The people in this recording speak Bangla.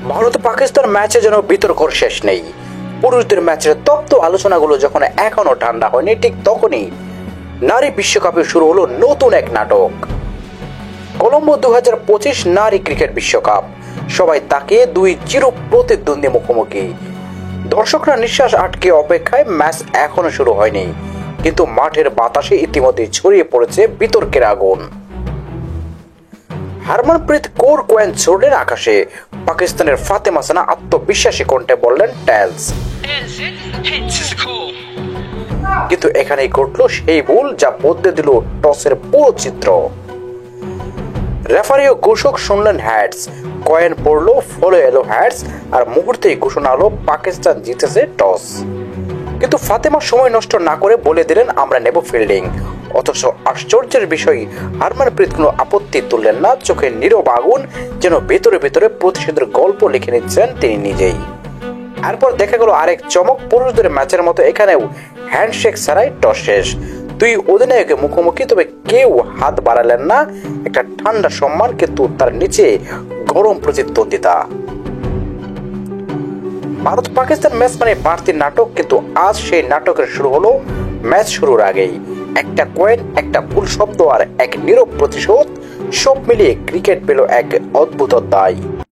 ভারত পাকিস্তান ম্যাচে যেন বিতর্ক শেষ নেই। পুরুষদের ম্যাচের তপ্ত আলোচনাগুলো যখন এখনো ঠান্ডা হয়নি, ঠিক তখনই নারী বিশ্বকাপে শুরু হলো নতুন এক নাটক। কলম্বো 2025 নারী ক্রিকেট বিশ্বকাপ। সবাই তাকিয়ে দুই চির প্রতিদ্বন্দ্বী মুখোমুখি। দর্শকরা নিঃশ্বাস আটকে অপেক্ষায়। ম্যাচ এখনো শুরু হয়নি, কিন্তু মাঠের বাতাসে ইতিমধ্যে ছড়িয়ে পড়েছে বিতর্কের আগুন। হারমনপ্রীত কৌর কয়েন ছড়লেন আকাশে। পাকিস্তানের ফাতেমা সানা আত্মবিশ্বাসী কণ্ঠে বললেন টেলস। কিন্তু এখানেই ঘটল সেই ভুল যা বদলে দিল টসের পুরো চিত্র। রেফারি ও ঘোষক শুনলেন হ্যাটস, কয়েন পড়লো, ফলো এলো হ্যাটস, আর মুহূর্তেই ঘোষণা হলো পাকিস্তান জিতেছে টস। কিন্তু ফাতেমা সময় নষ্ট না করে বলে দিলেন আমরা নেব ফিল্ডিং। অথচ আশ্চর্যের বিষয়, হারমনপ্রীত কোনো আপত্তি তুললেন না। চোখে নীরব আগুন, যেন ভেতরে ভেতরে প্রতিশোধের গল্প লিখে নিচ্ছেন তিনি নিজেই। এরপর দেখা গেল আরেক চমক। পুরুষদের ম্যাচের মতো এখানেও হ্যান্ডশেক ছাড়াই টস শেষ। দুই অধিনায়কের মুখোমুখি, তবে কেউ হাত বাড়ালেন না। একটা ঠান্ডা সম্মান, কিন্তু তার নিচে গরম প্রতিদ্বন্দ্বিতা। ভারত পাকিস্তান ম্যাচ মানে বাড়তি নাটক, কিন্তু আজ সেই নাটকের শুরু হলো ম্যাচ শুরুর আগেই। একটা কয়েন, একটা ভুল শব্দ আর এক নীরব প্রতিশোধ, সব মিলিয়ে ক্রিকেট পেল এক অদ্ভুত অধ্যায়।